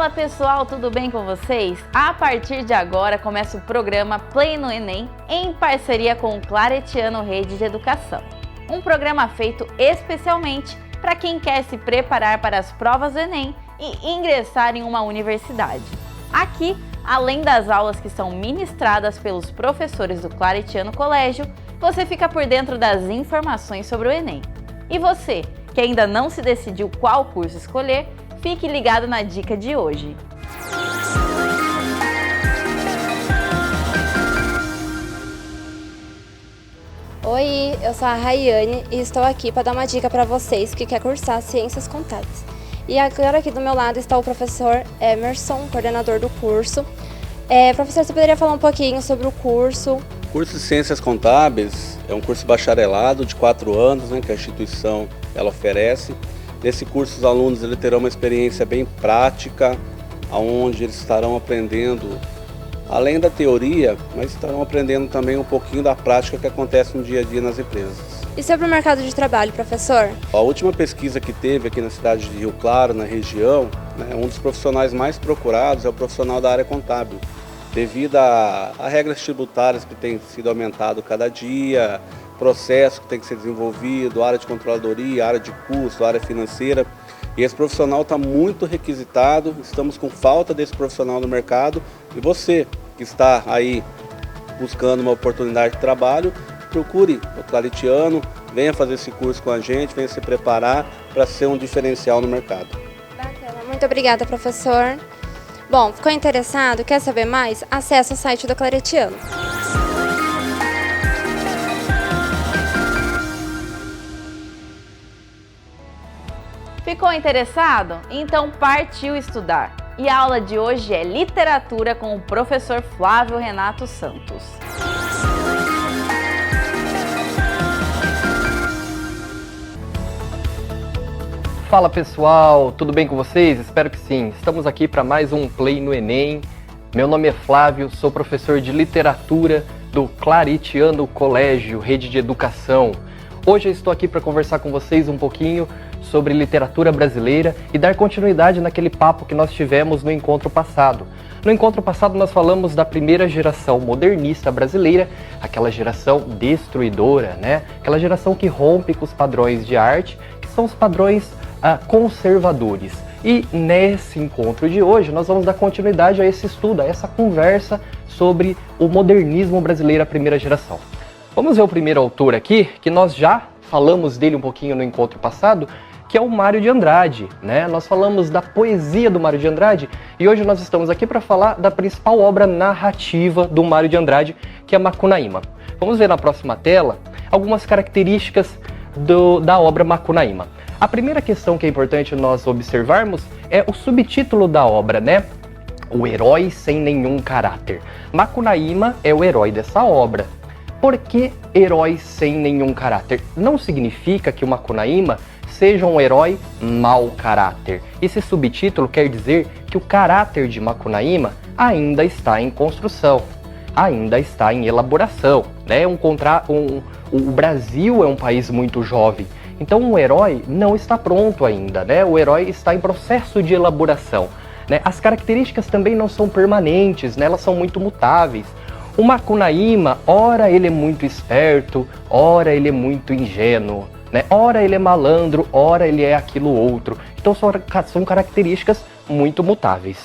Fala pessoal, tudo bem com vocês? A partir de agora começa o programa Play no Enem em parceria com o Claretiano Rede de Educação. Um programa feito especialmente para quem quer se preparar para as provas do Enem e ingressar em uma universidade. Aqui, além das aulas que são ministradas pelos professores do Claretiano Colégio, você fica por dentro das informações sobre o Enem. E você, que ainda não se decidiu qual curso escolher, fique ligado na dica de hoje. Oi, eu sou a Rayane e estou aqui para dar uma dica para vocês que quer cursar Ciências Contábeis. E agora aqui do meu lado está o professor Emerson, coordenador do curso. Professor, você poderia falar um pouquinho sobre o curso? O curso de Ciências Contábeis é um curso bacharelado de 4 anos, que a instituição ela oferece. Nesse curso os alunos terão uma experiência bem prática, onde eles estarão aprendendo, além da teoria, mas estarão aprendendo também um pouquinho da prática que acontece no dia a dia nas empresas. E sobre o mercado de trabalho, professor? A última pesquisa que teve aqui na cidade de Rio Claro, na região, um dos profissionais mais procurados é o profissional da área contábil, devido a regras tributárias que têm sido aumentado cada dia, processo que tem que ser desenvolvido, área de controladoria, área de custo, área financeira. E esse profissional está muito requisitado, estamos com falta desse profissional no mercado. E você que está aí buscando uma oportunidade de trabalho, procure o Claretiano, venha fazer esse curso com a gente, venha se preparar para ser um diferencial no mercado. Bacana, muito obrigada, professor. Bom, ficou interessado? Quer saber mais? Acesse o site do Claretiano. Ficou interessado? Então partiu estudar! E a aula de hoje é Literatura com o professor Flávio Renato Santos. Fala pessoal, tudo bem com vocês? Espero que sim. Estamos aqui para mais um Play no Enem. Meu nome é Flávio, sou professor de Literatura do Claretiano Colégio, Rede de Educação. Hoje eu estou aqui para conversar com vocês um pouquinho sobre literatura brasileira e dar continuidade naquele papo que nós tivemos no encontro passado. No encontro passado nós falamos da primeira geração modernista brasileira, aquela geração destruidora, Aquela geração que rompe com os padrões de arte, que são os padrões conservadores. E nesse encontro de hoje nós vamos dar continuidade a esse estudo, a essa conversa sobre o modernismo brasileiro, a primeira geração. Vamos ver o primeiro autor aqui, que nós já falamos dele um pouquinho no encontro passado, que é o Mário de Andrade, Nós falamos da poesia do Mário de Andrade e hoje nós estamos aqui para falar da principal obra narrativa do Mário de Andrade, que é Macunaíma. Vamos ver na próxima tela algumas características da obra Macunaíma. A primeira questão que é importante nós observarmos é o subtítulo da obra, O herói sem nenhum caráter. Macunaíma é o herói dessa obra. Por que herói sem nenhum caráter? Não significa que o Macunaíma seja um herói mau caráter. Esse subtítulo quer dizer que o caráter de Macunaíma ainda está em construção, ainda está em elaboração. O Brasil é um país muito jovem, então o herói não está pronto ainda, O herói está em processo de elaboração. As características também não são permanentes, elas são muito mutáveis. O Macunaíma, ora ele é muito esperto, ora ele é muito ingênuo, ora ele é malandro, ora ele é aquilo outro. Então são características muito mutáveis.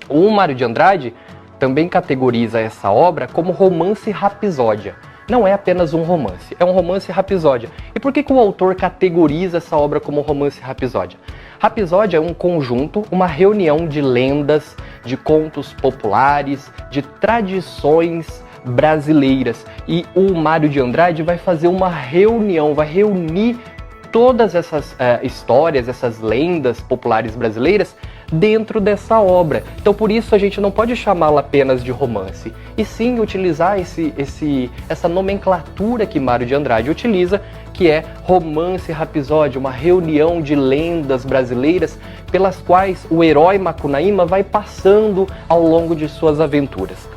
O Mário de Andrade também categoriza essa obra como romance rapsódia. Não é apenas um romance, é um romance rapsódia. E por que o autor categoriza essa obra como romance rapsódia? Rapsódia é um conjunto, uma reunião de lendas, de contos populares, de tradições brasileiras. E o Mário de Andrade vai fazer uma reunião, vai reunir todas essas histórias, essas lendas populares brasileiras dentro dessa obra. Então por isso a gente não pode chamá-la apenas de romance, e sim utilizar essa nomenclatura que Mário de Andrade utiliza, que é romance rapsódia, uma reunião de lendas brasileiras pelas quais o herói Macunaíma vai passando ao longo de suas aventuras.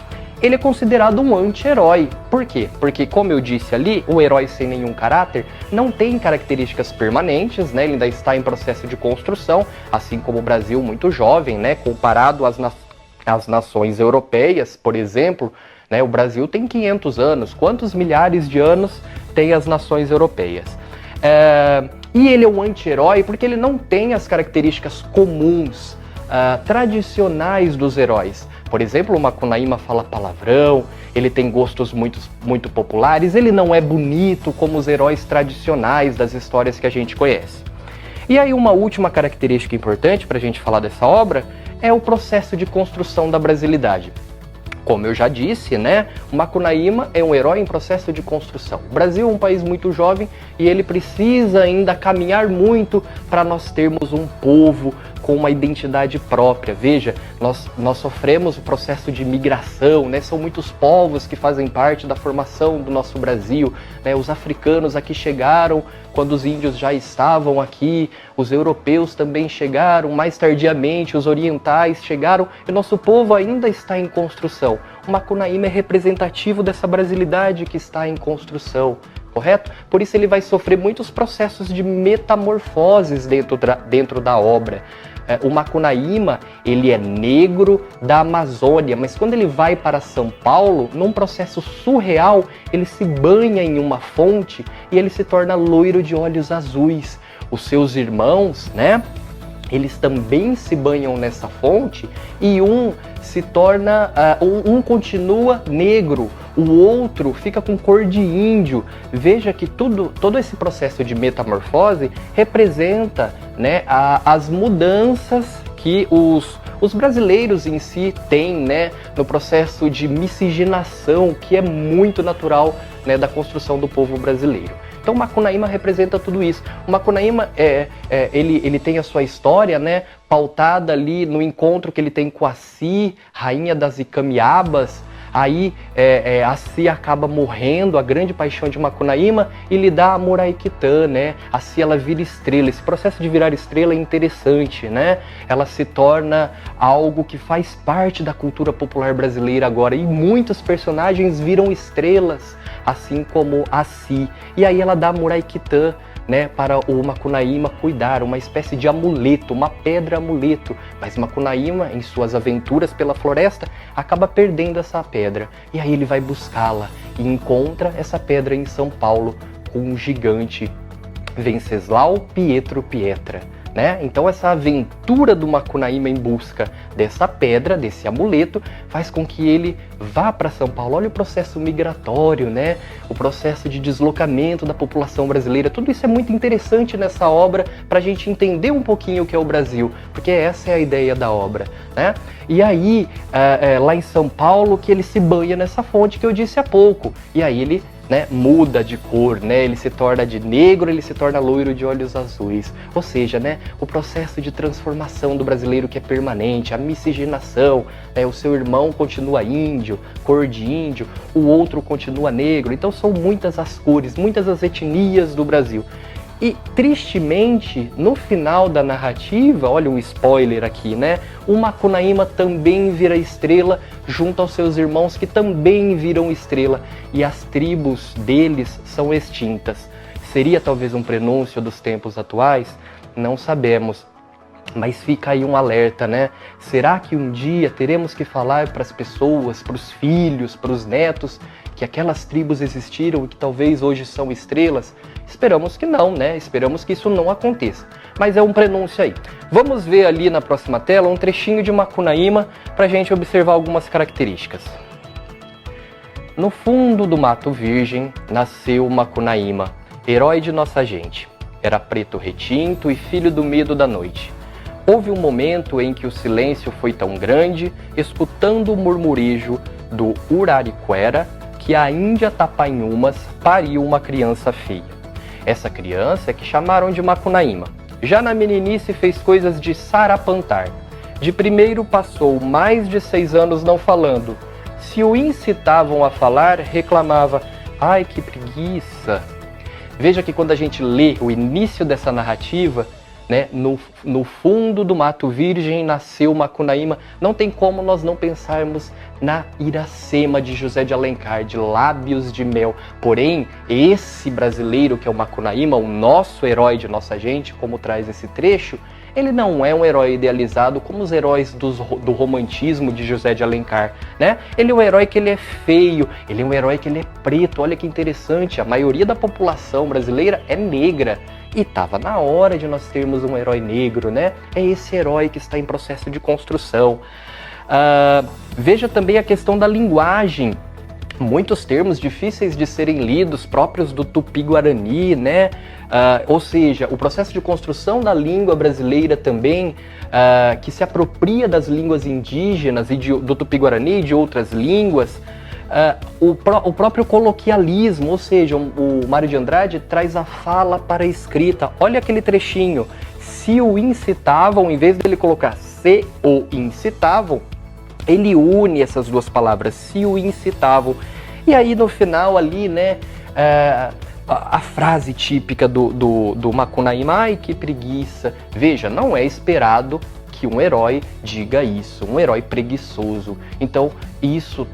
ele é considerado um anti-herói. Por quê? Porque, como eu disse ali, o herói sem nenhum caráter não tem características permanentes, né? Ele ainda está em processo de construção, assim como o Brasil muito jovem, né? Comparado às nações europeias, por exemplo, né? O Brasil tem 500 anos. Quantos milhares de anos tem as nações europeias? E ele é um anti-herói porque ele não tem as características comuns, tradicionais dos heróis. Por exemplo, o Macunaíma fala palavrão, ele tem gostos muito populares, ele não é bonito como os heróis tradicionais das histórias que a gente conhece. E aí uma última característica importante para a gente falar dessa obra é o processo de construção da brasilidade. Como eu já disse, né, o Macunaíma é um herói em processo de construção. O Brasil é um país muito jovem e ele precisa ainda caminhar muito para nós termos um povo com uma identidade própria. Veja, nós sofremos o processo de migração, né? São muitos povos que fazem parte da formação do nosso Brasil, né? Os africanos aqui chegaram quando os índios já estavam aqui, os europeus também chegaram mais tardiamente, os orientais chegaram e o nosso povo ainda está em construção. O Macunaíma é representativo dessa brasilidade que está em construção, correto? Por isso ele vai sofrer muitos processos de metamorfoses dentro da obra. O Macunaíma, ele é negro da Amazônia, mas quando ele vai para São Paulo, num processo surreal, ele se banha em uma fonte e ele se torna loiro de olhos azuis. Os seus irmãos, né? Eles também se banham nessa fonte e um continua negro, o outro fica com cor de índio. Veja que todo esse processo de metamorfose representa, né, as mudanças que os brasileiros em si têm, né, no processo de miscigenação, que é muito natural, né, da construção do povo brasileiro. Então o Macunaíma representa tudo isso. O Macunaíma, ele tem a sua história, né, pautada ali no encontro que ele tem com a Si, rainha das Icamiabas. Aí a Si acaba morrendo, a grande paixão de Macunaíma, e lhe dá a Muraiquitã, né? A Si, ela vira estrela. Esse processo de virar estrela é interessante, né? Ela se torna algo que faz parte da cultura popular brasileira agora. E muitos personagens viram estrelas, assim como a Si. E aí ela dá a Muraiquitã, né, para o Macunaíma cuidar, uma espécie de amuleto, uma pedra amuleto. Mas Macunaíma, em suas aventuras pela floresta, acaba perdendo essa pedra. E aí ele vai buscá-la e encontra essa pedra em São Paulo com um gigante, Venceslau Pietro Pietra. Né? Então essa aventura do Macunaíma em busca dessa pedra, desse amuleto, faz com que ele vá para São Paulo. Olha o processo migratório, né? O processo de deslocamento da população brasileira. Tudo isso é muito interessante nessa obra para a gente entender um pouquinho o que é o Brasil, porque essa é a ideia da obra, né? E aí, lá em São Paulo, que ele se banha nessa fonte que eu disse há pouco. E aí ele, né, muda de cor, né? Ele se torna de negro, ele se torna loiro de olhos azuis. Ou seja, né, o processo de transformação do brasileiro que é permanente, a miscigenação, né? O seu irmão continua índio, cor de índio, o outro continua negro. Então são muitas as cores, muitas as etnias do Brasil. E, tristemente, no final da narrativa, olha um spoiler aqui, né? O Macunaíma também vira estrela junto aos seus irmãos que também viram estrela. E as tribos deles são extintas. Seria talvez um prenúncio dos tempos atuais? Não sabemos. Mas fica aí um alerta, né? Será que um dia teremos que falar para as pessoas, para os filhos, para os netos, que aquelas tribos existiram e que talvez hoje são estrelas? Esperamos que não, né? Esperamos que isso não aconteça. Mas é um prenúncio aí. Vamos ver ali na próxima tela um trechinho de Macunaíma para a gente observar algumas características. No fundo do mato virgem nasceu Macunaíma, herói de nossa gente. Era preto retinto e filho do medo da noite. Houve um momento em que o silêncio foi tão grande, escutando o murmurejo do Urariquera, que a Índia Tapanhumas pariu uma criança feia. Essa criança é que chamaram de Macunaíma. Já na meninice fez coisas de sarapantar. De primeiro passou mais de 6 anos não falando. Se o incitavam a falar, reclamava: "Ai, que preguiça!" Veja que quando a gente lê o início dessa narrativa, né? No fundo do Mato Virgem nasceu Macunaíma. Não tem como nós não pensarmos na Iracema de José de Alencar, de Lábios de Mel. Porém, esse brasileiro que é o Macunaíma, o nosso herói de nossa gente, como traz esse trecho, ele não é um herói idealizado como os heróis do romantismo de José de Alencar, né? Ele é um herói que ele é feio, ele é um herói que ele é preto. Olha que interessante, a maioria da população brasileira é negra. E estava na hora de nós termos um herói negro, né? É esse herói que está em processo de construção. Veja também a questão da linguagem. Muitos termos difíceis de serem lidos, próprios do Tupi-Guarani, né? Ou seja, o processo de construção da língua brasileira também, que se apropria das línguas indígenas e do Tupi-Guarani e de outras línguas. O próprio coloquialismo, ou seja, o Mário de Andrade traz a fala para a escrita. Olha aquele trechinho. Se o incitavam, em vez dele colocar se o incitavam, ele une essas duas palavras, se o incitavam. E aí no final ali, né, a frase típica do Macunaíma, ai que preguiça. Veja, não é esperado que um herói diga isso, um herói preguiçoso. Então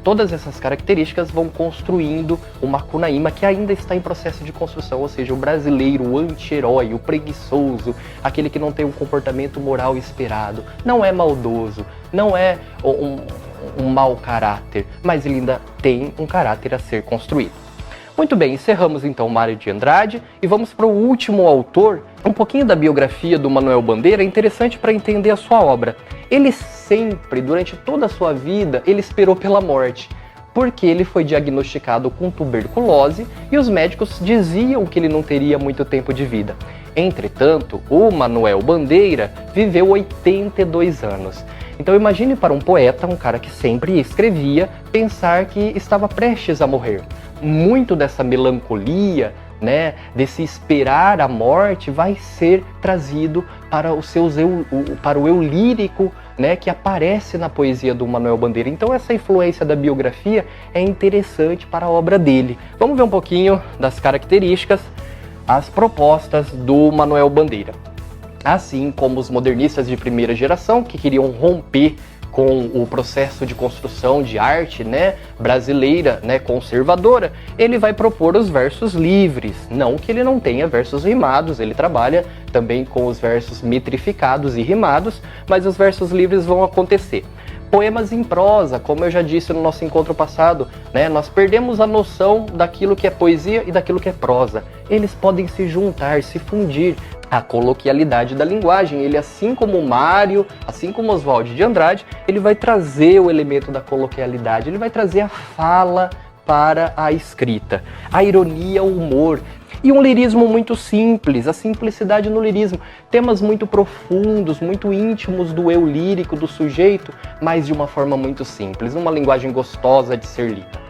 todas essas características vão construindo o Macunaíma, que ainda está em processo de construção, ou seja, o brasileiro, o anti-herói, o preguiçoso, aquele que não tem um comportamento moral esperado, não é maldoso, não é um mau caráter, mas ele ainda tem um caráter a ser construído. Muito bem, encerramos então Mário de Andrade e vamos para o último autor. Um pouquinho da biografia do Manuel Bandeira é interessante para entender a sua obra. Ele sempre, durante toda a sua vida, ele esperou pela morte, porque ele foi diagnosticado com tuberculose e os médicos diziam que ele não teria muito tempo de vida. Entretanto, o Manuel Bandeira viveu 82 anos. Então imagine para um poeta, um cara que sempre escrevia, pensar que estava prestes a morrer. Muito dessa melancolia, né, desse esperar a morte, vai ser trazido para o eu lírico, né, que aparece na poesia do Manuel Bandeira. Então essa influência da biografia é interessante para a obra dele. Vamos ver um pouquinho das características, as propostas do Manuel Bandeira. Assim como os modernistas de primeira geração, que queriam romper com o processo de construção de arte, né, brasileira, né, conservadora, ele vai propor os versos livres. Não que ele não tenha versos rimados, ele trabalha também com os versos metrificados e rimados, mas os versos livres vão acontecer. Poemas em prosa, como eu já disse no nosso encontro passado, né, nós perdemos a noção daquilo que é poesia e daquilo que é prosa. Eles podem se juntar, se fundir. A coloquialidade da linguagem, ele, assim como o Mário, assim como Oswald de Andrade, ele vai trazer o elemento da coloquialidade, ele vai trazer a fala para a escrita, a ironia, o humor. E um lirismo muito simples, a simplicidade no lirismo. Temas muito profundos, muito íntimos do eu lírico, do sujeito, mas de uma forma muito simples, uma linguagem gostosa de ser lida.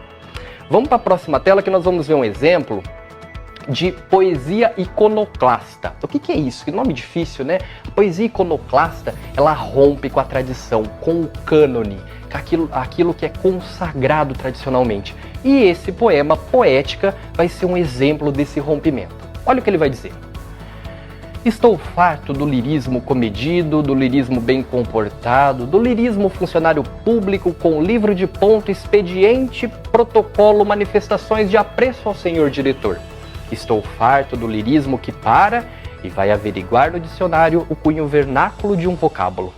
Vamos para a próxima tela que nós vamos ver um exemplo de poesia iconoclasta. O que é isso? Que nome difícil, né? A poesia iconoclasta, ela rompe com a tradição, com o cânone, com aquilo que é consagrado tradicionalmente. E esse poema Poética vai ser um exemplo desse rompimento. Olha o que ele vai dizer. Estou farto do lirismo comedido, do lirismo bem comportado, do lirismo funcionário público com livro de ponto, expediente, protocolo, manifestações de apreço ao senhor diretor. Estou farto do lirismo que para e vai averiguar no dicionário o cunho vernáculo de um vocábulo.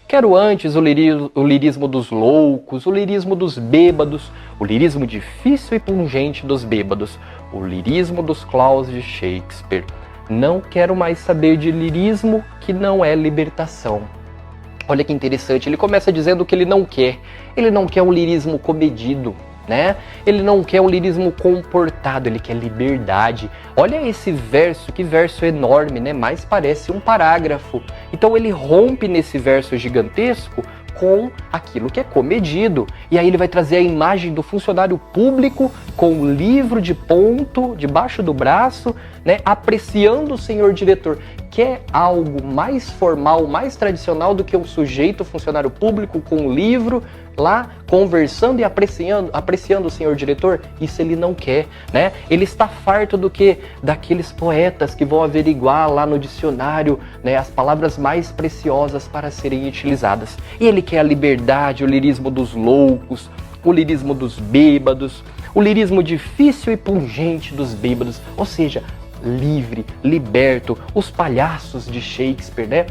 Quero antes o lirismo dos loucos, o lirismo dos bêbados, o lirismo difícil e pungente dos bêbados, o lirismo dos claus de Shakespeare. Não quero mais saber de lirismo que não é libertação. Olha que interessante, ele começa dizendo que ele não quer um lirismo comedido, né? Ele não quer um lirismo comportado, ele quer liberdade. Olha esse verso, que verso enorme, né? Mais parece um parágrafo. Então ele rompe nesse verso gigantesco com aquilo que é comedido. E aí ele vai trazer a imagem do funcionário público com o livro de ponto debaixo do braço, né? Apreciando o senhor diretor. quer algo mais formal, mais tradicional do que um sujeito funcionário público com um livro lá conversando e apreciando o senhor diretor? Isso ele não quer, né? Ele está farto daqueles poetas que vão averiguar lá no dicionário, né, as palavras mais preciosas para serem utilizadas. E ele quer a liberdade, o lirismo dos loucos, o lirismo dos bêbados, o lirismo difícil e pungente dos bêbados, ou seja, livre, liberto, os palhaços de Shakespeare, né?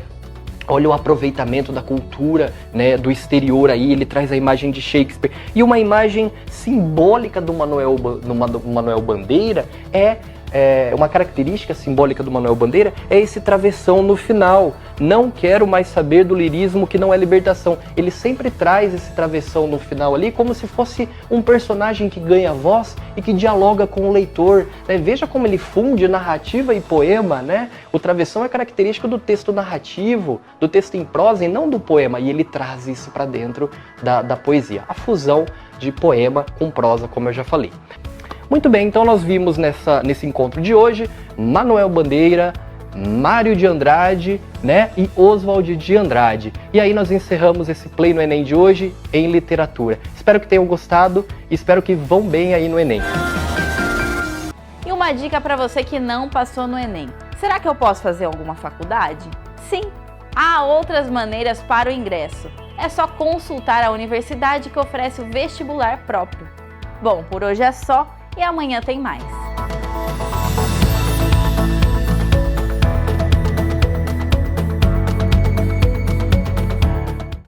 Olha o aproveitamento da cultura, né, do exterior aí, ele traz a imagem de Shakespeare. E uma imagem simbólica do Manoel Bandeira uma característica simbólica do Manoel Bandeira é esse travessão no final. Não quero mais saber do lirismo que não é libertação. Ele sempre traz esse travessão no final ali como se fosse um personagem que ganha voz e que dialoga com o leitor, né? Veja como ele funde narrativa e poema, né? O travessão é característico do texto narrativo, do texto em prosa e não do poema, e ele traz isso para dentro da poesia. A fusão de poema com prosa, como eu já falei. Muito bem, então nós vimos nesse encontro de hoje Manoel Bandeira, Mário de Andrade, né, e Oswald de Andrade. E aí nós encerramos esse Play no Enem de hoje em literatura. Espero que tenham gostado e espero que vão bem aí no Enem. E uma dica para você que não passou no Enem. Será que eu posso fazer alguma faculdade? Sim, há outras maneiras para o ingresso. É só consultar a universidade que oferece o vestibular próprio. Bom, por hoje é só. E amanhã tem mais.